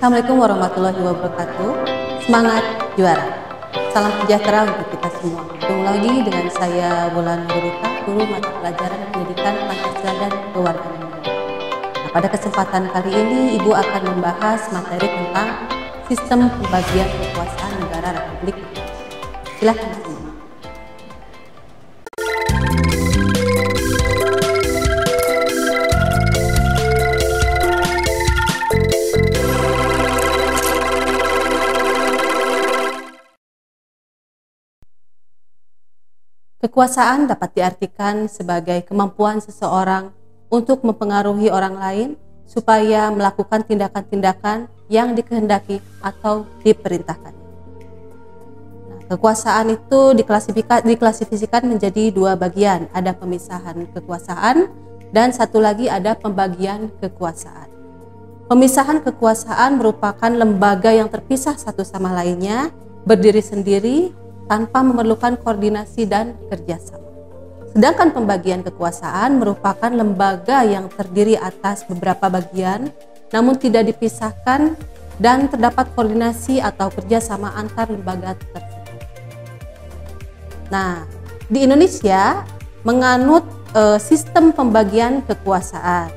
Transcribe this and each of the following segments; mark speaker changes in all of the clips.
Speaker 1: Assalamualaikum warahmatullahi wabarakatuh. Semangat juara. Salam sejahtera untuk kita semua. Ketemu lagi dengan saya Wulan Nurita, guru mata pelajaran pendidikan Pancasila dan Kewarganegaraan. Nah, pada kesempatan kali ini Ibu akan membahas materi tentang sistem pembagian kekuasaan negara Republik Indonesia. Silakan semua. Kekuasaan dapat diartikan sebagai kemampuan seseorang untuk mempengaruhi orang lain supaya melakukan tindakan-tindakan yang dikehendaki atau diperintahkan. Nah, kekuasaan itu diklasifikasikan menjadi dua bagian, ada pemisahan kekuasaan dan satu lagi ada pembagian kekuasaan. Pemisahan kekuasaan merupakan lembaga yang terpisah satu sama lainnya, berdiri sendiri, tanpa memerlukan koordinasi dan kerjasama. Sedangkan pembagian kekuasaan merupakan lembaga yang terdiri atas beberapa bagian, namun tidak dipisahkan dan terdapat koordinasi atau kerjasama antar lembaga tersebut. Nah, di Indonesia menganut sistem pembagian kekuasaan.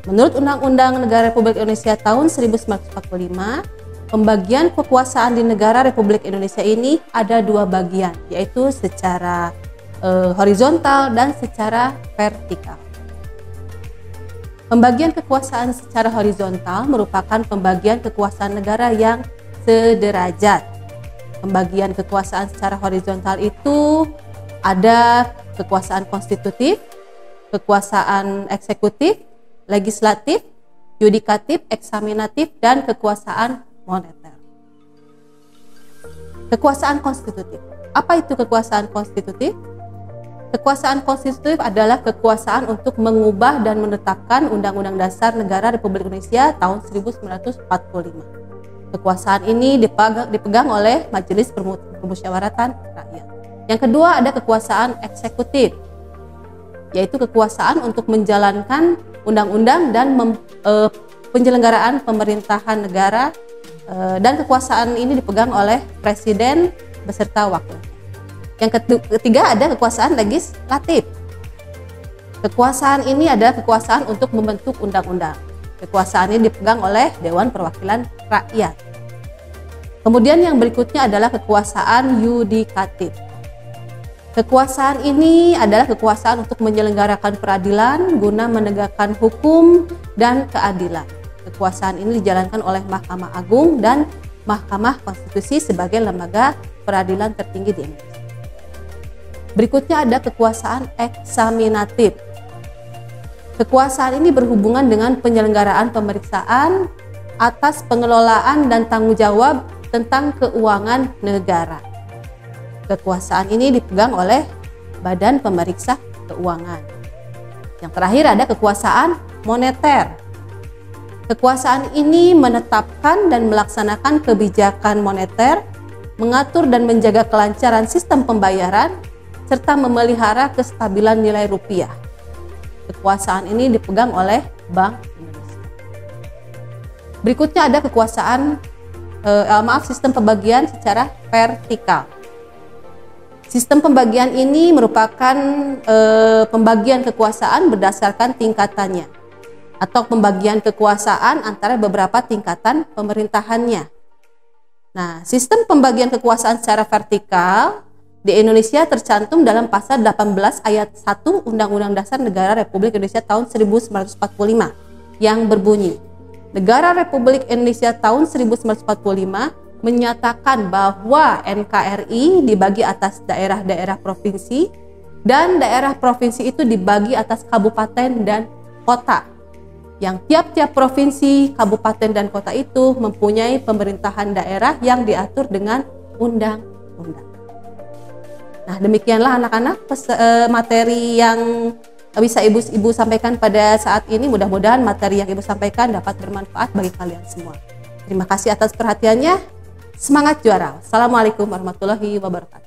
Speaker 1: Menurut Undang-Undang Negara Republik Indonesia tahun 1945, pembagian kekuasaan di negara Republik Indonesia ini ada dua bagian, yaitu secara horizontal dan secara vertikal. Pembagian kekuasaan secara horizontal merupakan pembagian kekuasaan negara yang sederajat. Pembagian kekuasaan secara horizontal itu ada kekuasaan konstitutif, kekuasaan eksekutif, legislatif, yudikatif, eksaminatif, dan kekuasaan moneter. Kekuasaan konstitutif. Apa itu kekuasaan konstitutif? Kekuasaan konstitutif adalah kekuasaan untuk mengubah dan menetapkan Undang-Undang Dasar Negara Republik Indonesia tahun 1945. Kekuasaan ini dipegang oleh Majelis Permusyawaratan Rakyat. Yang kedua ada kekuasaan eksekutif, yaitu kekuasaan untuk menjalankan undang-undang dan penyelenggaraan pemerintahan negara, dan kekuasaan ini dipegang oleh presiden beserta wakil. Yang ketiga ada kekuasaan legislatif. Kekuasaan ini adalah kekuasaan untuk membentuk undang-undang. Kekuasaan ini dipegang oleh Dewan Perwakilan Rakyat. Kemudian yang berikutnya adalah kekuasaan yudikatif. Kekuasaan ini adalah kekuasaan untuk menyelenggarakan peradilan guna menegakkan hukum dan keadilan. Kekuasaan ini dijalankan oleh Mahkamah Agung dan Mahkamah Konstitusi sebagai lembaga peradilan tertinggi di Indonesia. Berikutnya ada kekuasaan eksaminatif. Kekuasaan ini berhubungan dengan penyelenggaraan pemeriksaan atas pengelolaan dan tanggung jawab tentang keuangan negara. Kekuasaan ini dipegang oleh Badan Pemeriksa Keuangan. Yang terakhir ada kekuasaan moneter. Kekuasaan ini menetapkan dan melaksanakan kebijakan moneter, mengatur dan menjaga kelancaran sistem pembayaran, serta memelihara kestabilan nilai rupiah. Kekuasaan ini dipegang oleh Bank Indonesia. Berikutnya ada kekuasaan sistem pembagian secara vertikal. Sistem pembagian ini merupakan pembagian kekuasaan berdasarkan tingkatannya, atau pembagian kekuasaan antara beberapa tingkatan pemerintahannya. Nah, sistem pembagian kekuasaan secara vertikal di Indonesia tercantum dalam pasal 18 ayat 1 Undang-Undang Dasar Negara Republik Indonesia tahun 1945 yang berbunyi, Negara Republik Indonesia tahun 1945 menyatakan bahwa NKRI dibagi atas daerah-daerah provinsi dan daerah provinsi itu dibagi atas kabupaten dan kota. Yang tiap-tiap provinsi, kabupaten, dan kota itu mempunyai pemerintahan daerah yang diatur dengan undang-undang. Nah, demikianlah anak-anak materi yang bisa ibu sampaikan pada saat ini. Mudah-mudahan materi yang ibu sampaikan dapat bermanfaat bagi kalian semua. Terima kasih atas perhatiannya. Semangat juara. Assalamualaikum warahmatullahi wabarakatuh.